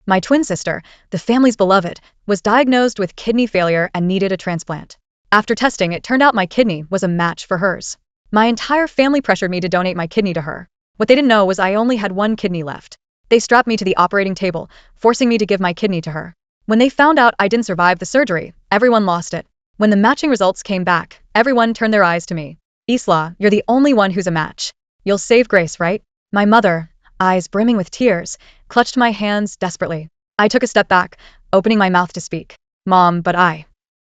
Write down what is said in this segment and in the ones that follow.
My twin sister, the family's beloved, was diagnosed with kidney failure and needed a transplant. After testing, it turned out my kidney was a match for hers. My entire family pressured me to donate my kidney to her. What they didn't know was I only had one kidney left. They strapped me to the operating table, forcing me to give my kidney to her. When they found out I didn't survive the surgery, everyone lost it. When the matching results came back, everyone turned their eyes to me. Isla, you're the only one who's a match. You'll save Grace, right? My mother, eyes brimming with tears, clutched my hands desperately. I took a step back, opening my mouth to speak. Mom, but I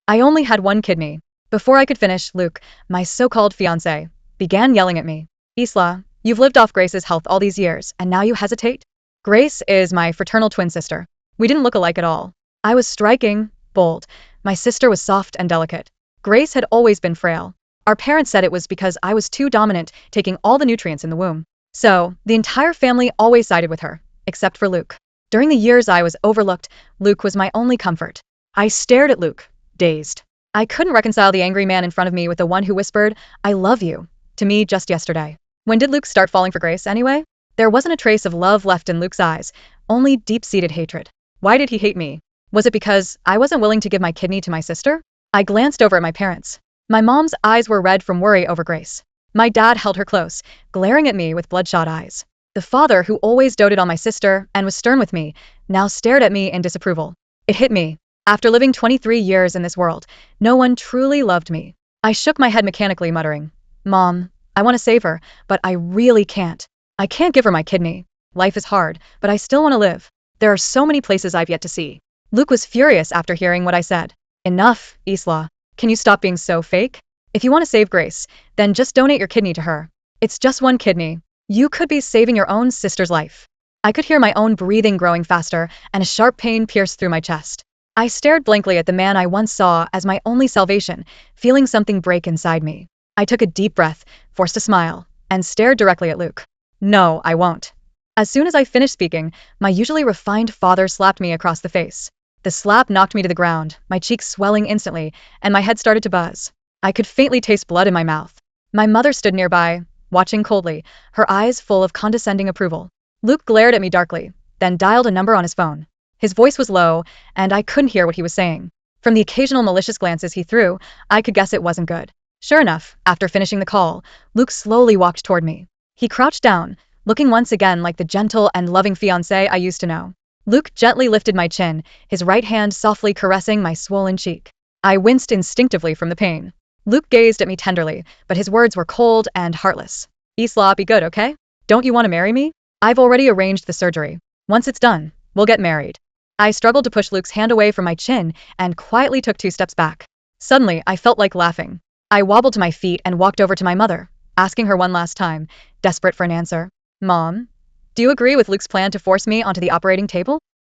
only had one kidney. Before I could finish, Luke, my so-called fiancé, began yelling at me. Isla, you've lived off Grace's health all these years, and now you hesitate? Grace is my fraternal twin sister. We didn't look alike at all. I was striking, bold. My sister was soft and delicate. Grace had always been frail. Our parents said it was because I was too dominant, taking all the nutrients in the womb. So, the entire family always sided with her, except for Luke. During the years I was overlooked, Luke was my only comfort. I stared at Luke, dazed. I couldn't reconcile the angry man in front of me with the one who whispered, "I love you," to me just yesterday. When did Luke start falling for Grace anyway? There wasn't a trace of love left in Luke's eyes, only deep-seated hatred. Why did he hate me? Was it because I wasn't willing to give my kidney to my sister? I glanced over at my parents. My mom's eyes were red from worry over Grace. My dad held her close, glaring at me with bloodshot eyes. The father, who always doted on my sister and was stern with me, now stared at me in disapproval. It hit me. After living 23 years in this world, no one truly loved me. I shook my head mechanically, muttering, "Mom, I want to save her, but I really can't. I can't give her my kidney. Life is hard, but I still want to live. There are so many places I've yet to see." Luke was furious after hearing what I said. "Enough, Isla. Can you stop being so fake? If you want to save Grace, then just donate your kidney to her. It's just one kidney. You could be saving your own sister's life." I could hear my own breathing growing faster, and a sharp pain pierced through my chest. I stared blankly at the man I once saw as my only salvation, feeling something break inside me. I took a deep breath, forced a smile, and stared directly at Luke. "No, I won't." As soon as I finished speaking, my usually refined father slapped me across the face. The slap knocked me to the ground, my cheeks swelling instantly, and my head started to buzz. I could faintly taste blood in my mouth. My mother stood nearby, watching coldly, her eyes full of condescending approval. Luke glared at me darkly, then dialed a number on his phone. His voice was low, and I couldn't hear what he was saying. From the occasional malicious glances he threw, I could guess it wasn't good. Sure enough, after finishing the call, Luke slowly walked toward me. He crouched down, looking once again like the gentle and loving fiancé I used to know. Luke gently lifted my chin, his right hand softly caressing my swollen cheek. I winced instinctively from the pain. Luke gazed at me tenderly, but his words were cold and heartless. "Isla, be good, okay? Don't you want to marry me? I've already arranged the surgery. Once it's done, we'll get married." I struggled to push Luke's hand away from my chin and quietly took 2 steps back. Suddenly, I felt like laughing. I wobbled to my feet and walked over to my mother, asking her one last time, desperate for an answer. "Mom, do you agree with Luke's plan to force me onto the operating table?"